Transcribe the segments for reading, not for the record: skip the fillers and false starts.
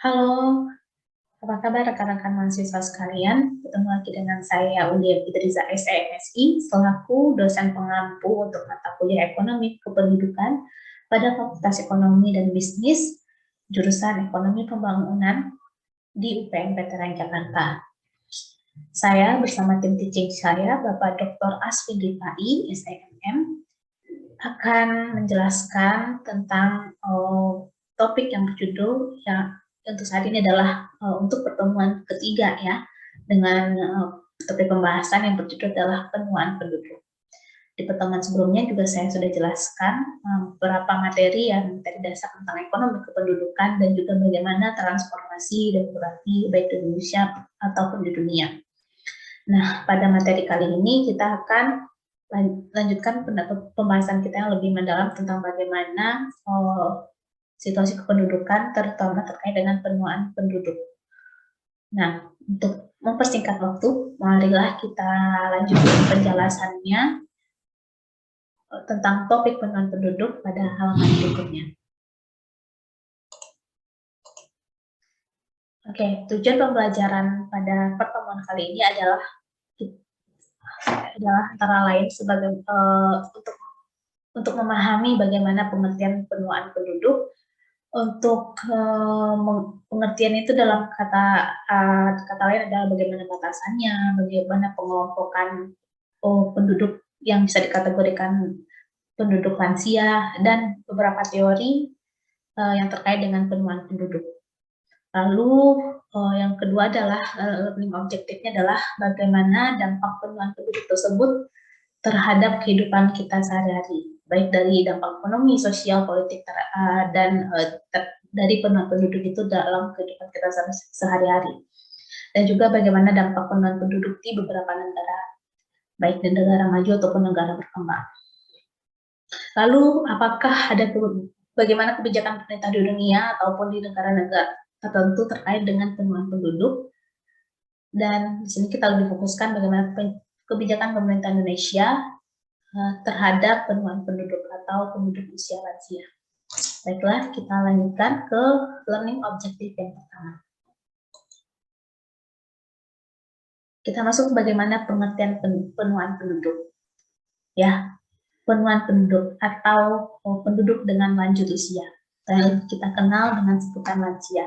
Halo, apa kabar rekan-rekan mahasiswa sekalian? Ketemu lagi dengan saya Ulia Fitriza SEMSI, selaku dosen pengampu untuk mata kuliah Ekonomi Kependudukan pada Fakultas Ekonomi dan Bisnis, jurusan Ekonomi Pembangunan di UPN Veteran Jakarta. Saya bersama tim teaching saya, Bapak Dr. Aswin Rifai, SEMM, akan menjelaskan tentang topik yang berjudul yang untuk saat ini adalah untuk pertemuan ketiga ya, dengan topik pembahasan yang berjudul adalah penuaan penduduk. Di pertemuan sebelumnya juga saya sudah jelaskan beberapa materi yang materi dasar tentang ekonomi kependudukan dan juga bagaimana transformasi demografi baik di Indonesia ataupun di dunia. Nah, pada materi kali ini kita akan lanjutkan pembahasan kita yang lebih mendalam tentang bagaimana situasi kependudukan terutama terkait dengan penuaan penduduk. Nah, untuk mempersingkat waktu, marilah kita lanjutkan penjelasannya tentang topik penuaan penduduk pada halaman berikutnya. Oke, tujuan pembelajaran pada pertemuan kali ini adalah antara lain sebagai untuk memahami bagaimana pengertian penuaan penduduk. Untuk pengertian itu dalam kata lain adalah bagaimana batasannya, bagaimana pengelompokan penduduk yang bisa dikategorikan penduduk lansia, dan beberapa teori yang terkait dengan penuaan penduduk. Lalu yang kedua adalah learning objektifnya adalah bagaimana dampak penuaan penduduk tersebut terhadap kehidupan kita sehari-hari, baik dari dampak ekonomi, sosial, politik, dan dari penuaan penduduk itu dalam kehidupan kita sehari-hari. Dan juga bagaimana dampak penuaan penduduk di beberapa negara, baik di negara maju ataupun negara berkembang. Lalu, apakah ada bagaimana kebijakan pemerintah di dunia ataupun di negara-negara tertentu terkait dengan penuaan penduduk? Dan di sini kita lebih fokuskan bagaimana kebijakan pemerintah Indonesia terhadap penuaan penduduk atau penduduk usia lansia. Baiklah, kita lanjutkan ke learning objective yang pertama. Kita masuk bagaimana pengertian penuaan penduduk. Ya, penuaan penduduk atau penduduk dengan lanjut usia, yang kita kenal dengan sebutan lansia,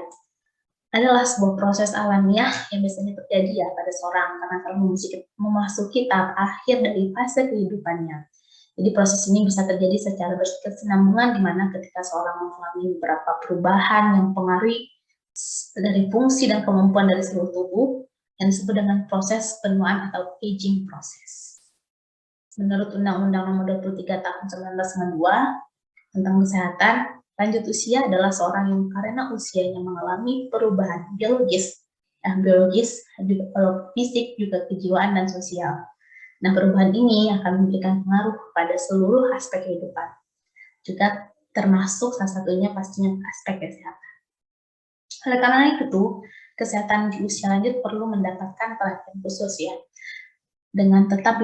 adalah sebuah proses alamiah yang biasanya terjadi ya pada seorang karena kalau memasuki tahap akhir dari fase kehidupannya. Jadi proses ini bisa terjadi secara berkesinambungan di mana ketika seorang mengalami beberapa perubahan yang mempengaruhi dari fungsi dan kemampuan dari seluruh tubuh yang disebut dengan proses penuaan atau aging process. Menurut Undang-Undang Nomor 23 Tahun 1992 tentang kesehatan, lanjut usia adalah seorang yang karena usianya mengalami perubahan biologis, juga kalau fisik, juga kejiwaan dan sosial. Nah, perubahan ini akan memberikan pengaruh pada seluruh aspek kehidupan, juga termasuk salah satunya pastinya aspek kesehatan. Oleh karena itu, kesehatan di usia lanjut perlu mendapatkan perhatian khusus ya, dengan tetap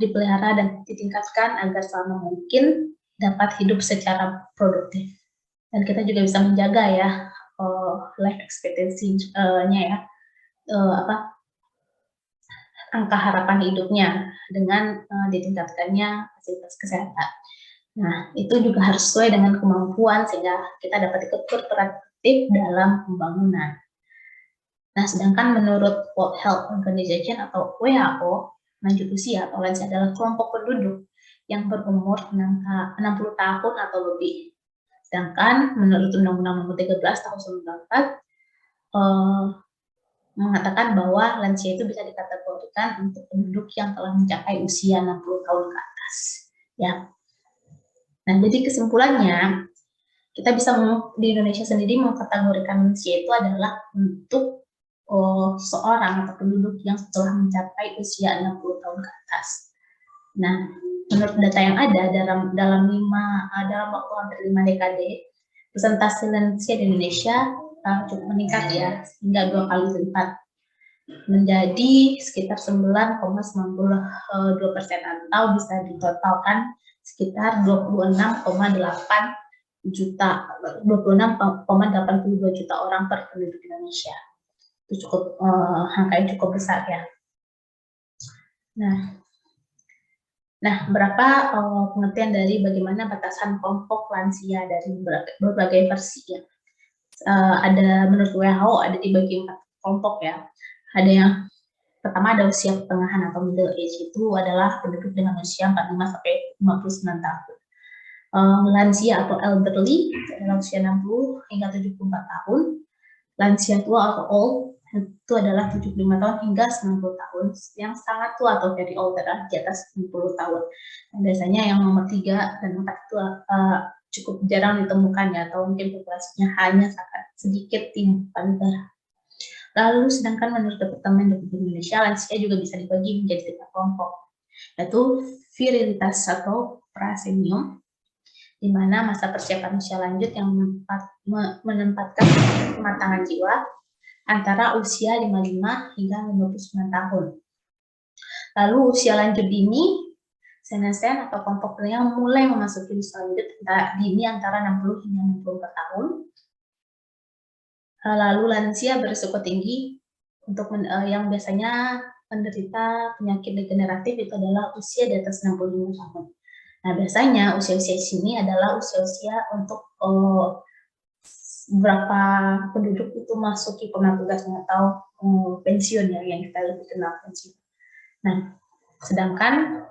dipelihara dan ditingkatkan agar selama mungkin dapat hidup secara produktif. Dan kita juga bisa menjaga ya life expectancy-nya ya, angka harapan hidupnya dengan ditingkatkannya fasilitas kesehatan. Nah, itu juga harus sesuai dengan kemampuan sehingga kita dapat ikut produktif dalam pembangunan. Nah, sedangkan menurut World Health Organization atau WHO, lanjut usia atau lansia adalah kelompok penduduk yang berumur 60 tahun atau lebih. Sedangkan menurut Undang-Undang Nomor 13 Tahun 1994 mengatakan bahwa lansia itu bisa dikategorikan untuk penduduk yang telah mencapai usia 60 tahun ke atas. Ya. Nah, jadi kesimpulannya, kita bisa di Indonesia sendiri mengkategorikan lansia itu adalah untuk seorang atau penduduk yang telah mencapai usia 60 tahun ke atas. Nah, menurut data yang ada dalam waktu hampir 5 dekade, persentase lansia di Indonesia cukup meningkat ya, hingga 2 kali lipat, menjadi sekitar 9,92% atau bisa ditotalkan sekitar 26,8 26,82 juta orang per penduduk Indonesia. Itu cukup angka yang cukup besar ya. Nah, berapa pengertian dari bagaimana batasan kelompok lansia dari berbagai versi ya. Ada menurut WHO ada dibagi 4 kelompok ya. Ada yang pertama ada usia pertengahan atau middle age, itu adalah penduduk dengan usia 45 sampai 59 tahun. Lansia atau elderly adalah usia 60 hingga 74 tahun. Lansia tua atau old itu adalah 75 tahun hingga 90 tahun. Yang sangat tua atau very old adalah di atas 90 tahun. Dan biasanya yang nomor 3 dan 4 itu cukup jarang ditemukan ya, atau mungkin populasinya hanya sangat sedikit di negara. Lalu sedangkan menurut Departemen Republik Indonesia, lansia juga bisa dibagi menjadi 3 kelompok, yaitu virilitas atau prasenium, di mana masa persiapan usia lanjut yang menempatkan kematangan jiwa antara usia 55 hingga 59 tahun. Lalu usia lanjut dini, senescent atau kelompok yang mulai memasuki usia lanjut dini antara 60 hingga 64 tahun. Lalu lansia berisiko tinggi untuk yang biasanya menderita penyakit degeneratif itu adalah usia di atas 65 tahun. Nah, biasanya usia-usia sini adalah usia-usia untuk beberapa penduduk itu masuki pengaturan atau pensiun ya, yang kita lebih kenal pensiun. Nah, sedangkan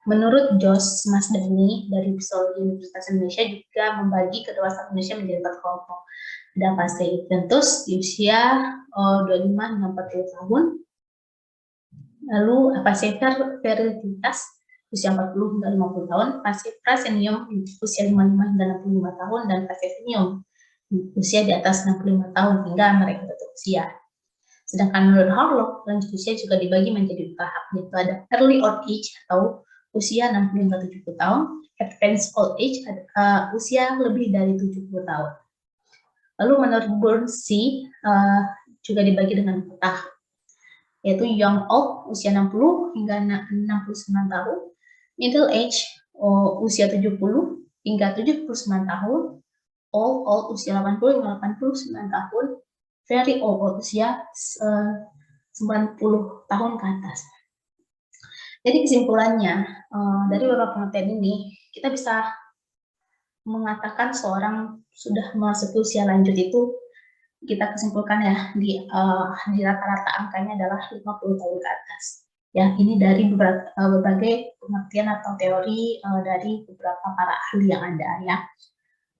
menurut Jos Masdani dari Psikologi Universitas Indonesia juga membagi kedewasaan Indonesia menjadi 4 kelompok. Ada fase Juventus di usia 25 hingga 40 tahun. Lalu fase fertilitas usia 40 hingga 50 tahun, fase prasenium usia 55 hingga 65 tahun, dan fase senium usia di atas 65 tahun hingga mereka tutup usia. Sedangkan menurut Harlow, lanjut usia juga dibagi menjadi 2 tahap, yaitu ada early old age atau usia 60 hingga 70 tahun, advanced old age usia lebih dari 70 tahun. Lalu menurut Burnsey juga dibagi dengan 4 tahap, yaitu young old usia 60 hingga 69 tahun, middle age usia 70 hingga 79 tahun, old usia 80 hingga 89 tahun, very old usia 90 tahun ke atas. Jadi kesimpulannya dari beberapa pengertian ini kita bisa mengatakan seorang sudah memasuki usia lanjut itu kita kesimpulkan ya di rata-rata angkanya adalah 50 tahun ke atas. Ya, ini dari berbagai pengertian atau teori dari beberapa para ahli yang ada ya.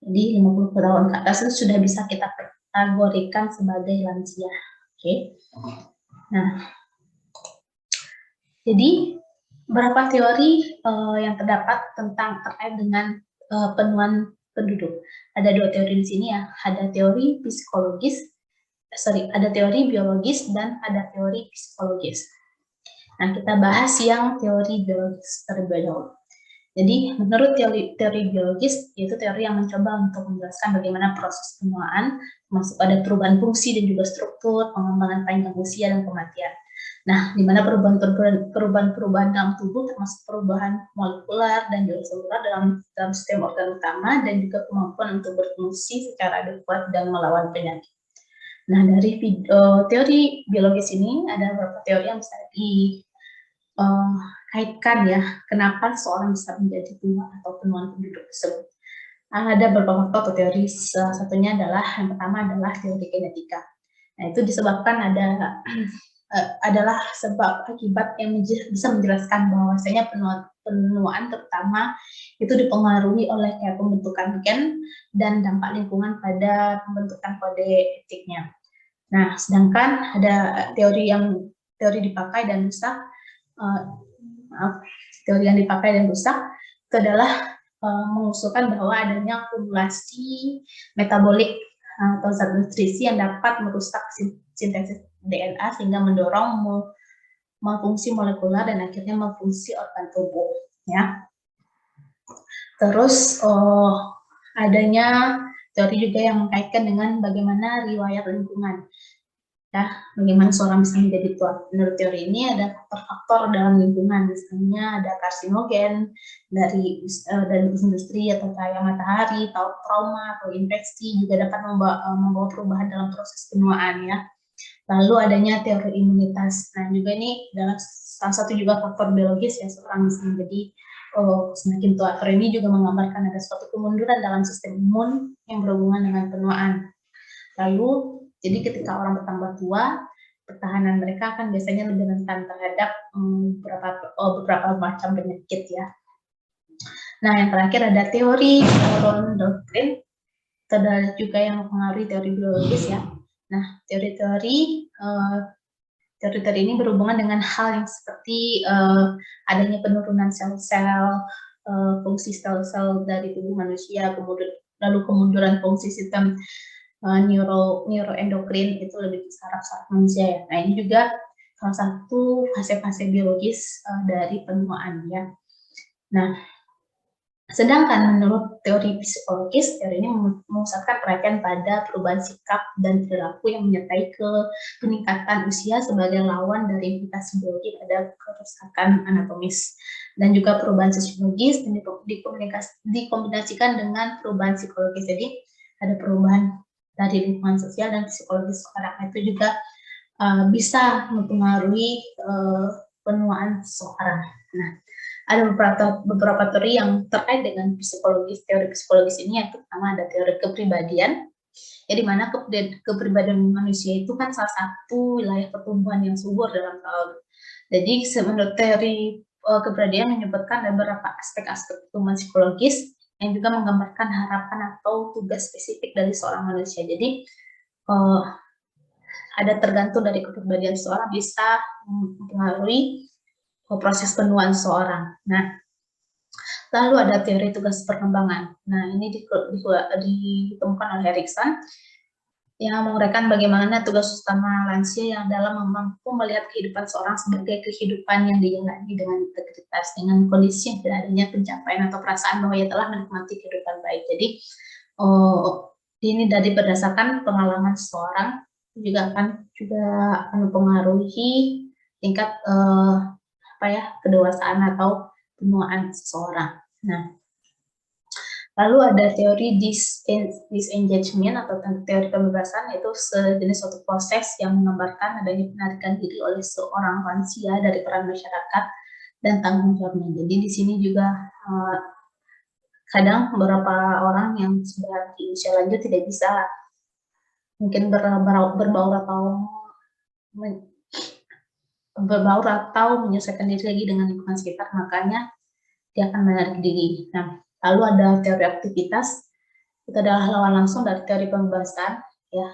Jadi 50 tahun ke atas itu sudah bisa kita kategorikan sebagai lansia. Oke. Nah, jadi beberapa teori yang terdapat terkait dengan penuaan penduduk. Ada 2 teori di sini ya. Ada teori ada teori biologis dan ada teori psikologis. Nah, kita bahas yang teori biologis terlebih dahulu. Jadi, menurut teori biologis, yaitu teori yang mencoba untuk menjelaskan bagaimana proses penuaan, termasuk ada perubahan fungsi dan juga struktur, pengembangan panjang usia dan kematian. Nah, di mana perubahan dalam tubuh termasuk perubahan molekular dan juga seluler dalam sistem organ utama dan juga kemampuan untuk berfungsi secara adekuat dan melawan penyakit. Nah, dari teori biologis ini ada beberapa teori yang bisa dikaitkan ya, kenapa seorang bisa menjadi tua atau penuaan penduduk tersebut. Ada beberapa faktor atau teori, salah satunya adalah yang pertama adalah teori genetika. Nah, itu disebabkan adalah sebab akibat yang bisa menjelaskan bahwasanya penuaan terutama itu dipengaruhi oleh kayak pembentukan gen dan dampak lingkungan pada pembentukan kode etiknya. Nah, sedangkan ada teori dipakai dan rusak, teori yang dipakai dan rusak itu adalah mengusulkan bahwa adanya akumulasi metabolik atau zat nutrisi yang dapat merusak sintesis DNA sehingga mendorong malfungsi molekular dan akhirnya malfungsi organ tubuh ya. Terus adanya teori juga yang mengkaitkan dengan bagaimana riwayat lingkungan. Ya, bagaimana seorang bisa menjadi tua? Menurut teori ini ada faktor-faktor dalam lingkungan, misalnya ada karsinogen dari industri atau cahaya matahari, atau trauma atau infeksi juga dapat membawa perubahan dalam proses penuaan ya. Lalu adanya teori imunitas. Nah, juga ini adalah salah satu juga faktor biologis ya, seorang bisa menjadi semakin tua. Teori ini juga menggambarkan ada suatu kemunduran dalam sistem imun yang berhubungan dengan penuaan. Lalu, jadi ketika orang bertambah tua, pertahanan mereka akan biasanya lebih rentan terhadap beberapa macam penyakit ya. Nah, yang terakhir ada teori neuroendokrin, ada juga yang mempengaruhi teori biologis ya. Nah, teori-teori ini berhubungan dengan hal yang seperti adanya penurunan sel-sel, fungsi sel-sel dari tubuh manusia, lalu kemunduran fungsi sistem neuroendokrin itu lebih ke saraf manusia ya. Nah, ini juga salah satu fase-fase biologis dari penuaan ya. Nah, sedangkan menurut teori psikologis, teori ini memusatkan perhatian pada perubahan sikap dan perilaku yang menyertai peningkatan usia sebagai lawan dari implikasi biologi pada kerusakan anatomis, dan juga perubahan sosiologis dan dikombinasikan dengan perubahan psikologis. Jadi ada perubahan dari lingkungan sosial dan psikologis seseorang, itu juga bisa mempengaruhi penuaan seseorang. Nah, ada beberapa teori yang terkait dengan teori psikologis ini, yang pertama ada teori kepribadian, ya, di mana kepribadian manusia itu kan salah satu wilayah pertumbuhan yang subur dalam jadi menurut teori kepribadian menyebutkan ada beberapa aspek-aspek pertumbuhan psikologis yang juga menggambarkan harapan atau tugas spesifik dari seorang manusia. Jadi ada tergantung dari kepribadian seseorang bisa mempengaruhi proses penuaan seseorang. Nah, lalu ada teori tugas perkembangan. Nah, ini ditemukan oleh Erikson yang menguraikan bagaimana tugas utama lansia yang dalam mampu melihat kehidupan seorang sebagai kehidupan yang dijalani dengan integritas, dengan kondisi yang tidak adanya pencapaian atau perasaan bahwa ia telah menikmati kehidupan baik. Jadi, ini dari berdasarkan pengalaman seseorang juga akan mempengaruhi tingkat kedewasaan atau penuaan seseorang. Nah, lalu ada teori disengagement atau teori pembebasan, yaitu sejenis suatu proses yang menggambarkan adanya penarikan diri oleh seorang lansia dari peran masyarakat dan tanggung jawabnya. Jadi di sini juga kadang beberapa orang yang sudah di usia lanjut tidak bisa mungkin berbaur atau menyesuaikan diri lagi dengan lingkungan sekitar, makanya dia akan menarik diri. Nah, lalu ada teori aktivitas, itu adalah lawan langsung dari teori pembebasan ya.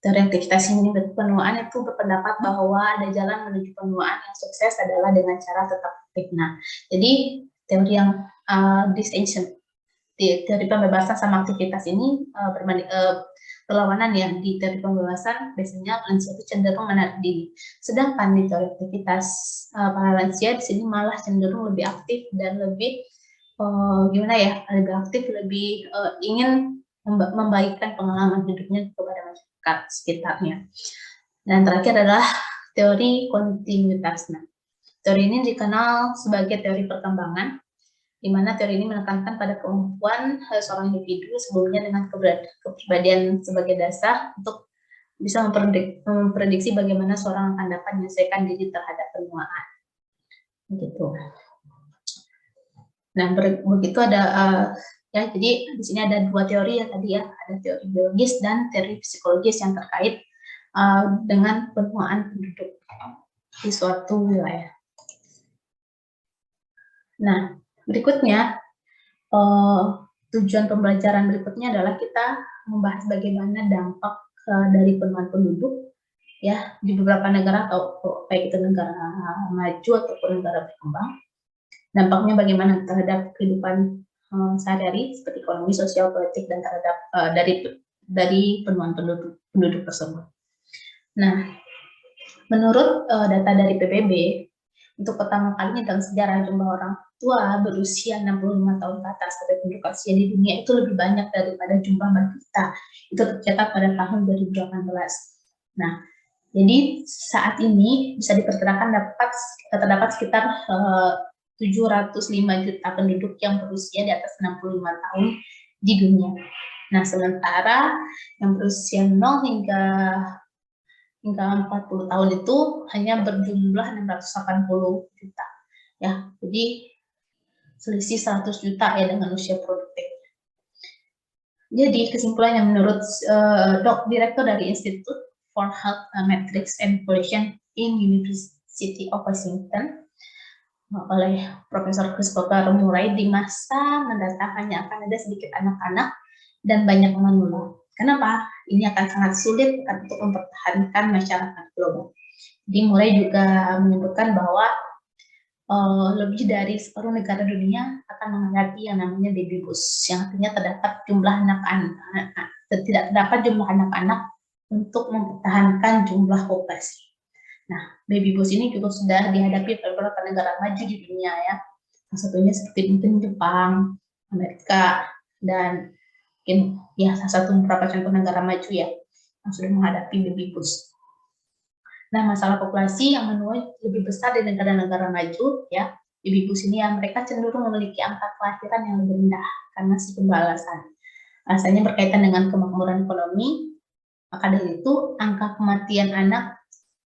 Teori aktivitas ini penuaan itu berpendapat bahwa ada jalan menuju penuaan yang sukses adalah dengan cara tetap aktif. Nah, jadi teori yang teori pembebasan sama aktivitas ini perlawanan ya. Di teori pembebasan biasanya lansia itu cenderung menarik diri, sedangkan di teori aktivitas para lansia di sini malah cenderung lebih aktif dan lebih lebih aktif, lebih ingin membaikkan pengalaman hidupnya kepada masyarakat sekitarnya. Dan terakhir adalah teori kontinuitas. Nah, teori ini dikenal sebagai teori perkembangan, di mana teori ini menekankan pada kemampuan seorang individu sebelumnya dengan kepribadian sebagai dasar untuk bisa memprediksi bagaimana seorang akan dapat menyelesaikan diri terhadap penuaan. Begitu. Nah, begitu ada ya, jadi di sini ada dua teori ya tadi ya, ada teori biologis dan teori psikologis yang terkait dengan penuaan penduduk di suatu wilayah. Nah, berikutnya tujuan pembelajaran berikutnya adalah kita membahas bagaimana dampak dari penuaan penduduk ya di beberapa negara, atau baik itu negara maju ataupun negara berkembang. Dampaknya bagaimana terhadap kehidupan sehari-hari seperti ekonomi, sosial, politik, dan terhadap dari penuaan penduduk tersebut. Nah, menurut data dari PBB, untuk pertama kalinya dalam sejarah jumlah orang tua berusia 65 tahun ke atas atau penduduk usia di dunia itu lebih banyak daripada jumlah balita. Itu tercatat pada tahun 2018. Nah, Jadi saat ini bisa diperkirakan terdapat sekitar 705 juta penduduk yang berusia di atas 65 tahun di dunia. Nah, sementara yang berusia 0 hingga 40 tahun itu hanya berjumlah 680 juta. Ya, jadi selisih 100 juta ya dengan usia produktif. Jadi kesimpulannya menurut Direktur dari Institute for Health Metrics and Population in University of Washington oleh Profesor Christopher Murray, di masa mendatang hanya akan ada sedikit anak-anak dan banyak manula. Kenapa? Ini akan sangat sulit untuk mempertahankan masyarakat global. Jadi Murray juga menyebutkan bahwa lebih dari separuh negara dunia akan menghadapi yang namanya baby boost, yang artinya tidak terdapat jumlah anak-anak untuk mempertahankan jumlah populasi. Nah, baby boost ini juga sudah dihadapi beberapa negara maju di dunia ya. Salah satunya seperti mungkin Jepang, Amerika, dan mungkin ya salah satu beberapa contoh negara maju ya yang sudah menghadapi baby boost. Nah, masalah populasi yang menuai lebih besar di negara-negara maju ya, baby boost ini ya, mereka cenderung memiliki angka kelahiran yang lebih rendah karena sejumlah alasan. Alasannya berkaitan dengan kemakmuran ekonomi, maka dari itu angka kematian anak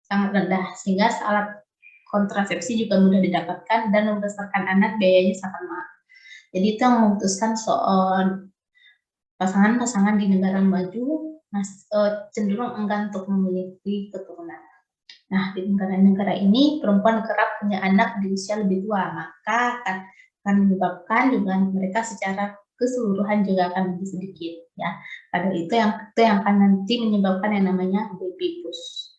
sangat rendah, sehingga alat kontrasepsi juga mudah didapatkan dan membesarkan anak biayanya sangat mahal. Jadi itu yang memutuskan soal pasangan-pasangan di negara maju cenderung enggan untuk memiliki keturunan. Nah, di negara-negara ini perempuan kerap punya anak di usia lebih tua, maka akan menyebabkan jumlah mereka secara keseluruhan juga akan lebih sedikit ya. Pada itu yang akan nanti menyebabkan yang namanya baby boost.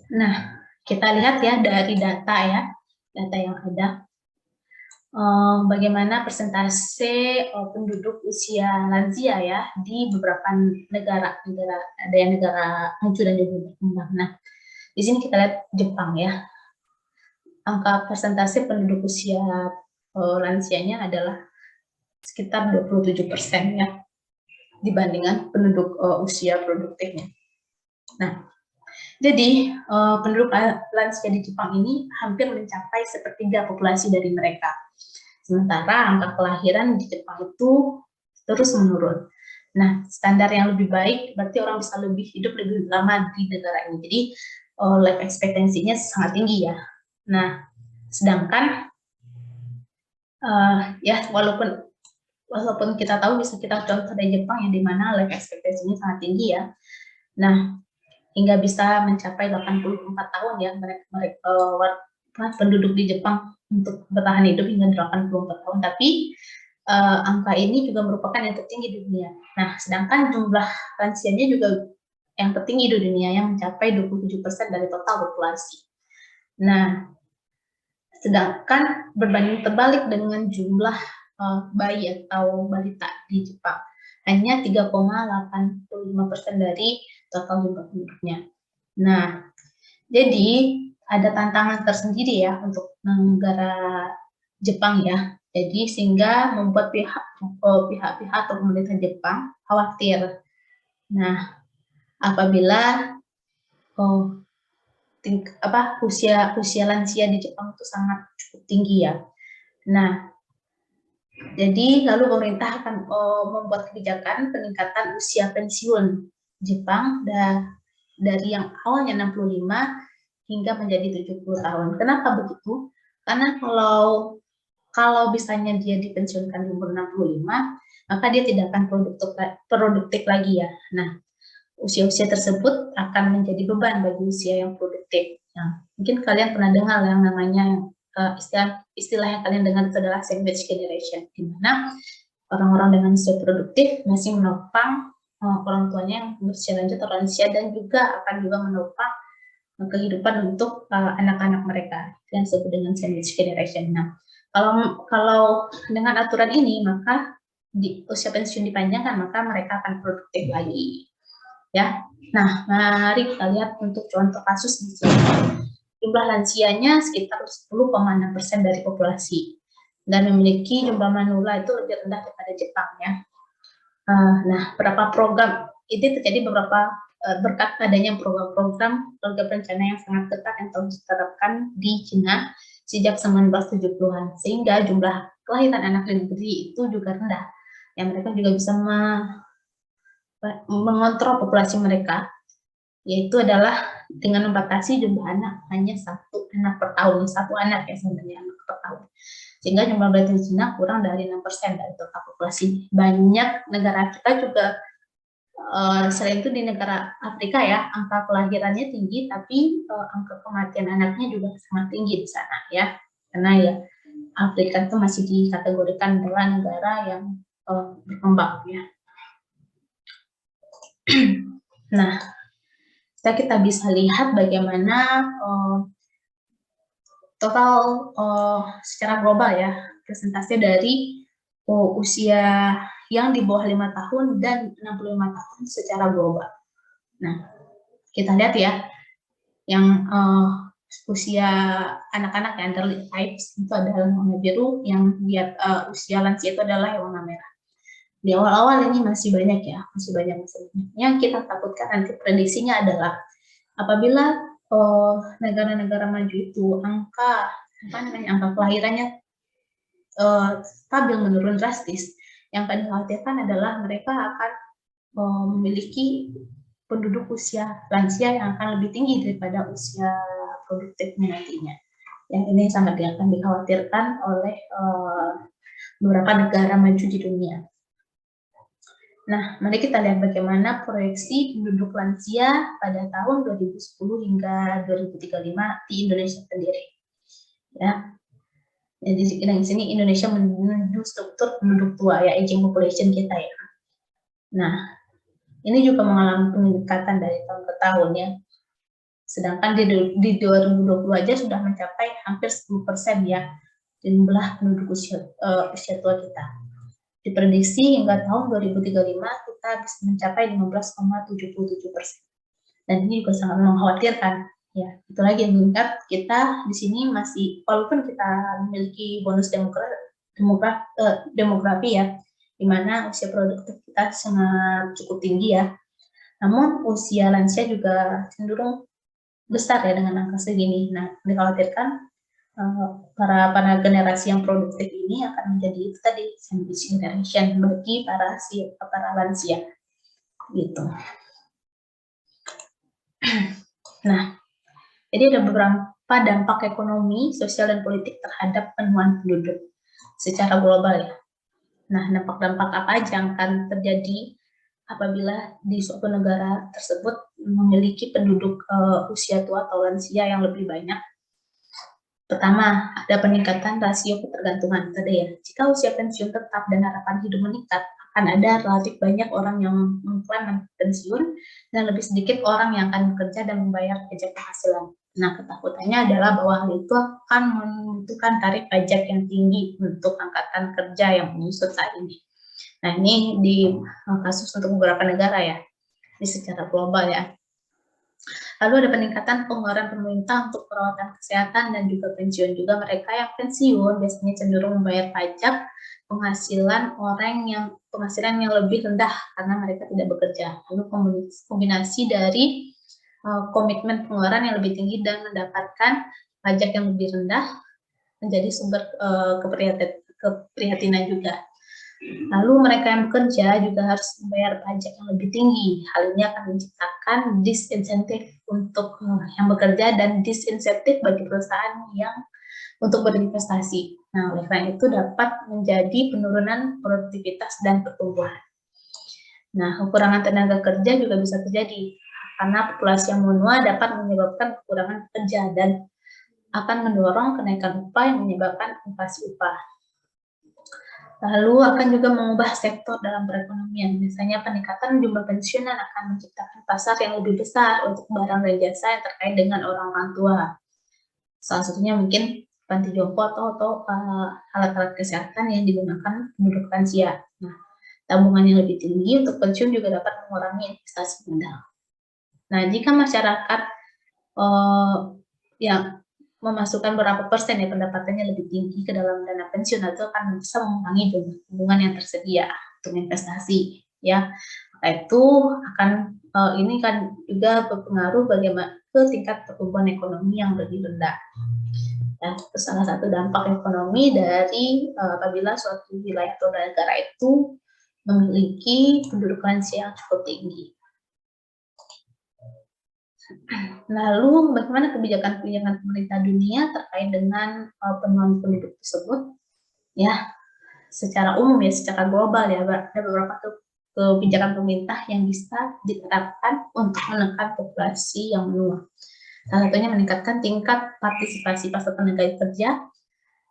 Nah, kita lihat ya dari data yang ada. Bagaimana persentase penduduk usia lansia ya di beberapa negara, ada yang negara maju dan juga berkembang. Nah, di sini kita lihat Jepang ya. Angka persentase penduduk usia lansianya adalah sekitar 27% ya dibandingkan penduduk usia produktifnya. Nah, jadi penduduk lansia di Jepang ini hampir mencapai sepertiga populasi dari mereka. Sementara angka kelahiran di Jepang itu terus menurun. Nah, standar yang lebih baik berarti orang bisa hidup lebih lama di negara ini. Jadi life expectancy-nya sangat tinggi ya. Nah, sedangkan ya walaupun kita tahu bisa kita contoh dari Jepang yang dimana life expectancy-nya sangat tinggi ya. Nah, hingga bisa mencapai 84 tahun ya penduduk di Jepang untuk bertahan hidup hingga 84 tahun, tapi angka ini juga merupakan yang tertinggi di dunia. Nah, sedangkan jumlah lansianya juga yang tertinggi di dunia yang mencapai 27% dari total populasi. Nah, sedangkan berbanding terbalik dengan jumlah bayi atau balita di Jepang, hanya 3,85% dari total jumlah penduduknya. Nah, jadi ada tantangan tersendiri ya untuk negara Jepang ya. Jadi sehingga membuat pihak-pihak atau pemerintah Jepang khawatir. Nah, apabila usia lansia di Jepang itu sangat cukup tinggi ya. Nah, jadi lalu pemerintah akan membuat kebijakan peningkatan usia pensiun Jepang dari yang awalnya 65 hingga menjadi 70 tahun. Kenapa begitu? Karena kalau misalnya dia dipensiunkan di umur 65, maka dia tidak akan produktif lagi ya. Nah, usia-usia tersebut akan menjadi beban bagi usia yang produktif. Nah, mungkin kalian pernah dengar yang namanya istilah yang kalian dengar itu adalah sandwich generation, di mana orang-orang dengan usia produktif masih menopang orang tuanya yang berusia lanjut atau lansia, dan juga akan juga menopang kehidupan untuk anak-anak mereka yang disebut dengan sandwich generation. Nah, kalau dengan aturan ini, maka di usia pensiun dipanjangkan, maka mereka akan produktif lagi. Ya, nah mari kita lihat untuk contoh kasus di sini. Jumlah lansianya sekitar 10,6% dari populasi. dan memiliki jumlah manula itu lebih rendah daripada Jepang ya. Nah, beberapa program ini terjadi berkat adanya program-program berencana yang sangat ketat yang telah diterapkan di Cina sejak 1970-an, sehingga jumlah kelahiran anak negeri itu juga rendah. Yang mereka juga bisa mengontrol populasi mereka, yaitu adalah dengan membatasi jumlah anak hanya satu anak per tahun, satu anak ya sebenarnya anak per tahun. Sehingga jumlah bayi di Cina kurang dari 6% dari total populasi. Banyak negara kita juga selain itu di negara Afrika ya, angka kelahirannya tinggi, tapi angka kematian anaknya juga sangat tinggi di sana ya. Karena ya Afrika itu masih dikategorikan adalah negara yang berkembang ya. Nah, kita bisa lihat bagaimana total secara global ya, presentasi dari usia yang di bawah 5 tahun dan 65 tahun secara global. Nah, kita lihat ya, yang usia anak-anak yang under 5 itu adalah warna biru, yang usia lansia itu adalah yang warna merah. Di awal-awal ini masih banyak ya, masih banyak. Yang kita takutkan nanti prediksinya adalah apabila negara-negara maju itu angka kelahirannya stabil menurun drastis, yang akan dikhawatirkan adalah mereka akan memiliki penduduk usia lansia yang akan lebih tinggi daripada usia produktifnya nantinya. Yang ini sangat akan dikhawatirkan oleh beberapa negara maju di dunia. Nah, mari kita lihat bagaimana proyeksi penduduk lansia pada tahun 2010 hingga 2035 di Indonesia sendiri. Ya, jadi di sini Indonesia menuju struktur penduduk tua ya, aging population kita ya. Nah, ini juga mengalami peningkatan dari tahun ke tahun ya. Sedangkan di 2020 aja sudah mencapai hampir 10% ya jumlah penduduk usia tua kita. Diprediksi hingga tahun 2035 kita bisa mencapai 15,77%. Dan ini juga sangat mengkhawatirkan. Ya, itu lagi yang meningkat. Kita di sini masih, walaupun kita memiliki bonus demografi ya, di mana usia produktif kita sangat cukup tinggi ya. Namun usia lansia juga cenderung besar ya dengan angka segini. Nah, dikhawatirkan para generasi yang produktif ini akan menjadi itu tadi sandwich generation bagi para lansia gitu. Nah, jadi ada beberapa dampak ekonomi, sosial dan politik terhadap penuaan penduduk secara global ya. Nah, dampak-dampak apa aja yang akan terjadi apabila di suatu negara tersebut memiliki penduduk usia tua atau lansia yang lebih banyak? Pertama, ada peningkatan rasio ketergantungan tadi ya. Jika usia pensiun tetap dan harapan hidup meningkat, akan ada relatif banyak orang yang mengklaim pensiun dan lebih sedikit orang yang akan bekerja dan membayar pajak penghasilan. Nah, ketakutannya adalah bahwa hal itu akan membutuhkan tarif pajak yang tinggi untuk angkatan kerja yang menyusut saat ini. Nah, ini di kasus untuk beberapa negara ya, ini secara global ya. Lalu ada peningkatan pengeluaran pemerintah untuk perawatan kesehatan dan juga pensiun. Juga mereka yang pensiun biasanya cenderung membayar pajak penghasilan yang lebih rendah karena mereka tidak bekerja. Lalu kombinasi dari komitmen pengeluaran yang lebih tinggi dan mendapatkan pajak yang lebih rendah menjadi sumber keprihatinan juga. Lalu mereka yang bekerja juga harus membayar pajak yang lebih tinggi. Hal ini akan menciptakan disinsentif untuk yang bekerja dan disinsentif bagi perusahaan yang untuk berinvestasi. Nah, oleh karena itu dapat menjadi penurunan produktivitas dan pertumbuhan. Nah, kekurangan tenaga kerja juga bisa terjadi karena populasi yang menua dapat menyebabkan kekurangan pekerja dan akan mendorong kenaikan upah yang menyebabkan inflasi upah. Lalu akan juga mengubah sektor dalam perekonomian. Misalnya peningkatan jumlah pensiunan akan menciptakan pasar yang lebih besar untuk barang dan jasa yang terkait dengan orang tua. Salah satunya mungkin panti jompo atau alat-alat kesehatan yang digunakan penduduk lansia. Nah, tabungan yang lebih tinggi untuk pensiun juga dapat mengurangi investasi modal. Nah, jika masyarakat yang memasukkan berapa persen ya pendapatannya lebih tinggi ke dalam dana pensiun, itu akan bisa mengurangi jumlah tabungan yang tersedia untuk investasi ya. Maka itu akan ini kan juga berpengaruh bagaimana ke tingkat pertumbuhan ekonomi yang lebih rendah. Ya, itu salah satu dampak ekonomi dari apabila suatu wilayah atau negara itu memiliki penduduk lansia yang cukup tinggi. Lalu bagaimana kebijakan-kebijakan pemerintah dunia terkait dengan penurunan penduduk tersebut? Ya, secara umum ya, secara global ya, ada beberapa kebijakan pemerintah yang bisa diterapkan untuk menekan populasi yang menua. Salah satunya meningkatkan tingkat partisipasi peserta tenaga kerja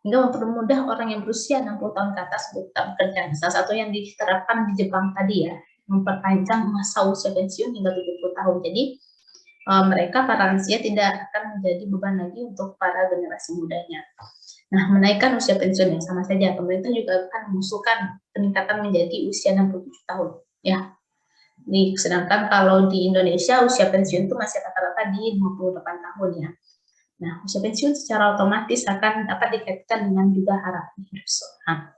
hingga mempermudah orang yang berusia 60 tahun ke atas untuk tetap bekerja. Salah satu yang diterapkan di Jepang tadi ya, memperpanjang masa usia pensiun hingga 70 tahun. Jadi mereka para lansia tidak akan menjadi beban lagi untuk para generasi mudanya. Nah, menaikkan usia pensiun ya sama saja. Pemerintah juga akan mengusulkan peningkatan menjadi usia 67 tahun. Ya, sedangkan kalau di Indonesia usia pensiun itu masih rata-rata di 58 tahun ya. Nah, usia pensiun secara otomatis akan dapat dikaitkan dengan juga harapan hidup seorang.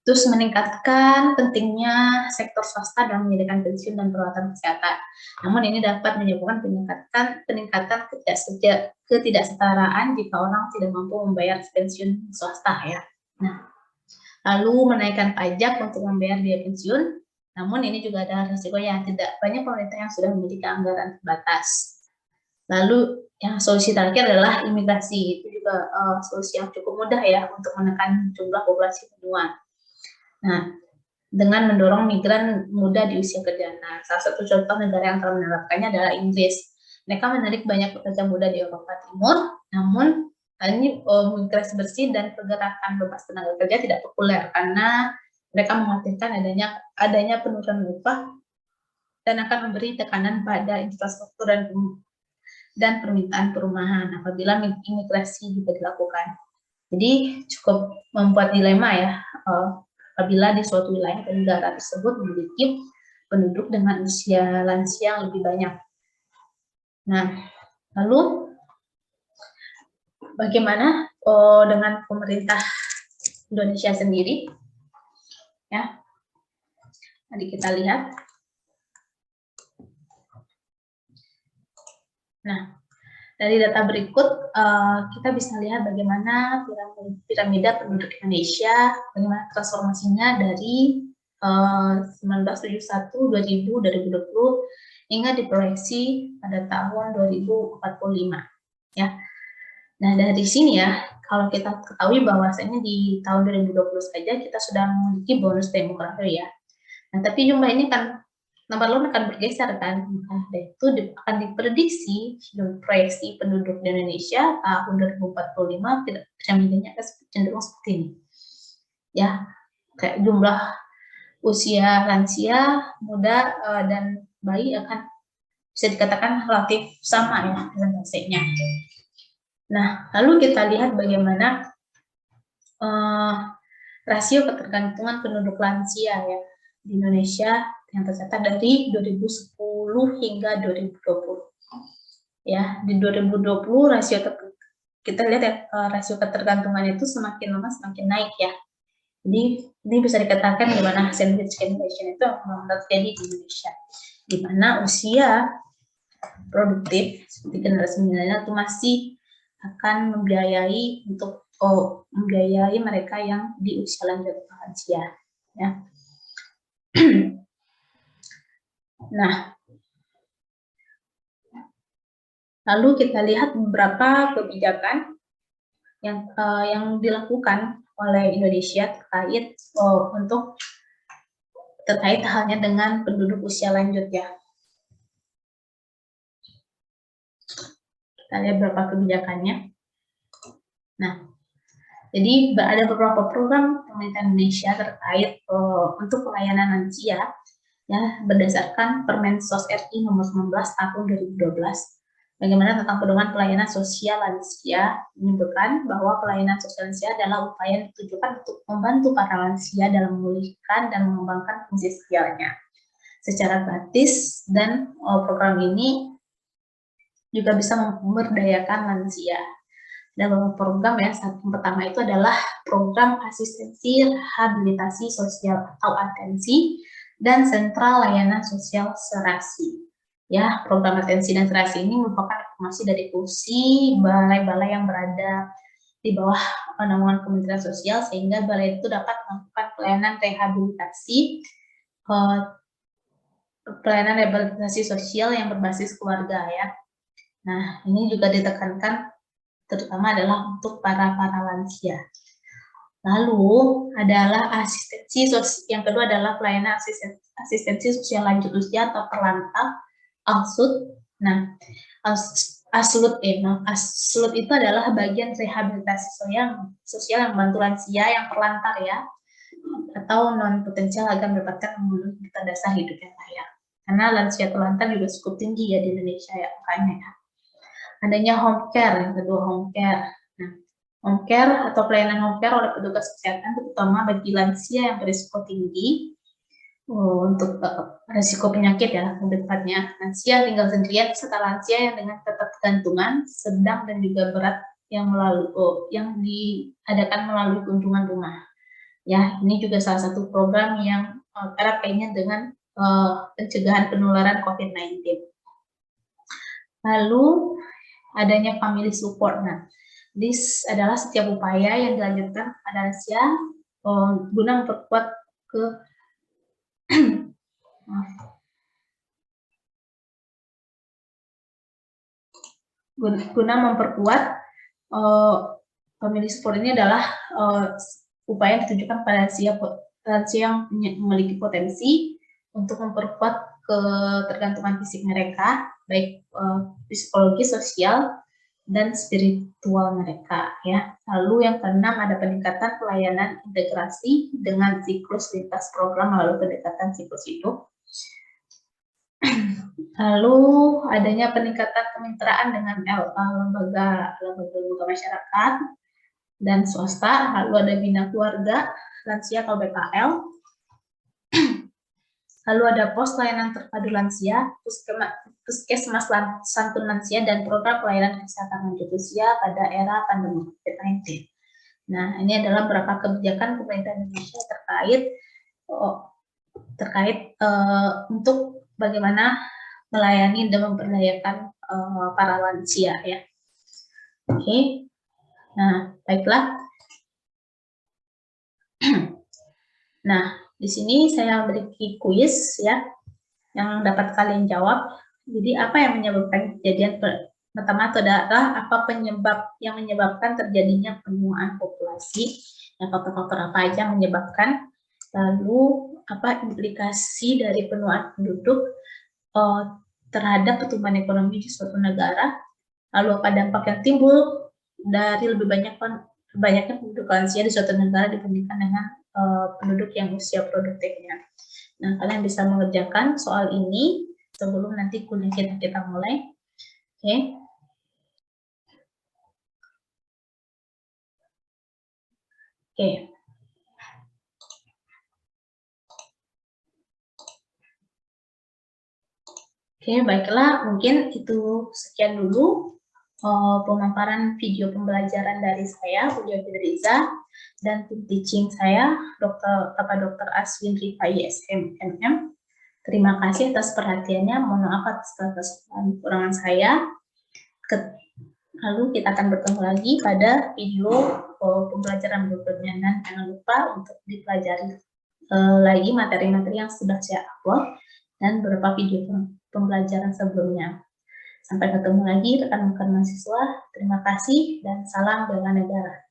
Terus meningkatkan pentingnya sektor swasta dalam menyediakan pensiun dan perawatan kesehatan. Namun ini dapat menyebabkan peningkatan ketidaksetaraan jika orang tidak mampu membayar pensiun swasta ya. Nah, lalu menaikkan pajak untuk membayar biaya pensiun. Namun ini juga ada resikonya, tidak banyak pemerintah yang sudah memiliki anggaran terbatas. Lalu yang solusi terakhir adalah imigrasi. Itu juga solusi yang cukup mudah ya untuk menekan jumlah populasi benua. Nah, dengan mendorong migran muda di usia kerja. Nah, salah satu contoh negara yang telah menerapkannya adalah Inggris. Mereka menarik banyak pekerja muda di Eropa Timur, namun ini migrasi bersih dan pergerakan bebas tenaga kerja tidak populer karena mereka mengkhawatirkan adanya penurunan upah dan akan memberi tekanan pada infrastruktur dan permintaan perumahan apabila imigrasi juga dilakukan. Jadi cukup membuat dilema ya. Apabila di suatu wilayah atau negara tersebut memiliki penduduk dengan usia lansia yang lebih banyak. Nah, lalu bagaimana dengan pemerintah Indonesia sendiri? Ya, tadi kita lihat. Nah, dari data berikut kita bisa lihat bagaimana piramida penduduk Indonesia, bagaimana transformasinya dari 1971, 2000, 2020 hingga diproyeksi pada tahun 2045 ya. Nah, dari sini ya, kalau kita ketahui bahwasanya di tahun 2020 saja kita sudah memiliki bonus demografi ya. Nah, tapi jumlah ini kan nomor lain akan bergeser kan, itu akan diprediksi proyeksi penduduk di Indonesia tahun 2045 piramidanya akan cenderung seperti ini. Ya, kayak jumlah usia lansia, muda, dan bayi akan bisa dikatakan relatif sama ya presentasinya. Nah, lalu kita lihat bagaimana rasio ketergantungan penduduk lansia ya di Indonesia yang tercatat dari 2010 hingga 2020. Ya, di 2020 kita lihat ya, rasio ketergantungan itu semakin lama semakin naik ya. Jadi ini bisa dikatakan di mana sandwich generation itu terjadi di Indonesia, di mana usia produktif seperti generasi milenial itu masih akan membiayai mereka yang di usia lanjut lansia ya. Nah, lalu kita lihat beberapa kebijakan yang dilakukan oleh Indonesia terkait halnya dengan penduduk usia lanjut ya. Kita lihat beberapa kebijakannya. Nah, jadi ada beberapa program pemerintah Indonesia terkait untuk pelayanan lansia ya berdasarkan Permensos RI nomor 19 tahun 2012. Bagaimana tentang pedoman pelayanan sosial lansia menyebutkan bahwa pelayanan sosial lansia adalah upaya yang ditujukan untuk membantu para lansia dalam memulihkan dan mengembangkan fungsi sosialnya secara gratis, dan program ini juga bisa memberdayakan lansia Ada beberapa program ya. Yang pertama itu adalah program asistensi rehabilitasi sosial atau atensi dan sentral layanan sosial serasi. Ya, program atensi dan serasi ini merupakan informasi dari fungsi balai-balai yang berada di bawah naungan Kementerian Sosial, sehingga balai itu dapat melakukan pelayanan rehabilitasi sosial yang berbasis keluarga ya. Nah, ini juga ditekankan terutama adalah untuk para lansia. Lalu adalah yang kedua adalah pelayanan asistensi sosial lanjut usia atau perlantang ASUD. Nah, ASLUD itu adalah bagian rehabilitasi sosial yang membantu lansia yang terlantar ya, atau non potensial agar mendapatkan memenuhi dasar hidup yang layak. Karena lansia terlantar juga cukup tinggi ya di Indonesia ya, makanya ya. Adanya home care, yang kedua home care. Nah, home care atau pelayanan home care oleh petugas kesehatan terutama bagi lansia yang berisiko tinggi untuk risiko penyakit ya, lebih tepatnya lansia tinggal sendirian serta lansia yang dengan ketergantungan sedang dan juga berat yang diadakan melalui kunjungan rumah. Ya, ini juga salah satu program yang erat kaitannya dengan pencegahan penularan COVID-19. Lalu adanya family support. Nah, this adalah setiap upaya yang dilanjutkan pada lansia guna memperkuat family support ini adalah upaya yang ditujukan pada lansia yang memiliki potensi untuk memperkuat ketergantungan fisik mereka, baik psikologis, sosial, dan spiritual mereka ya. Lalu yang keenam ada peningkatan pelayanan integrasi dengan siklus lintas program melalui pendekatan siklus hidup. Lalu adanya peningkatan kemitraan dengan lembaga masyarakat dan swasta. Lalu ada bina keluarga lansia atau BKL. Lalu ada pos layanan terpadu lansia, puskesmas santun lansia, dan program pelayanan kesehatan lanjut usia pada era pandemi COVID-19. Nah, ini adalah beberapa kebijakan pemerintah Indonesia terkait untuk bagaimana melayani dan memberdayakan para lansia ya. Oke. Nah, baiklah. Nah, di sini saya beri kuis ya, yang dapat kalian jawab. Jadi apa yang menyebabkan kejadian pertama itu adalah apa penyebab yang menyebabkan terjadinya penuaan populasi, yang faktor-faktor apa aja yang menyebabkan, lalu apa implikasi dari penuaan penduduk terhadap pertumbuhan ekonomi di suatu negara, lalu apa dampak yang timbul dari lebih banyaknya penduduk lansia di suatu negara dibandingkan dengan penduduk yang usia produktifnya. Nah, kalian bisa mengerjakan soal ini sebelum nanti kuliah kita mulai. Oke. Oke. Oke, baiklah. Mungkin itu sekian dulu pemaparan video pembelajaran dari saya, Bu Riza, dan tim teaching saya, Bapak Dr. Aswin Rifai SMMM. Terima kasih atas perhatiannya. Mohon maaf atas kekurangan saya. Lalu kita akan bertemu lagi pada video pembelajaran berikutnya, dan jangan lupa untuk dipelajari lagi materi-materi yang sudah saya upload dan beberapa video pembelajaran sebelumnya. Sampai ketemu lagi rekan-rekan mahasiswa. Terima kasih dan salam bela negara.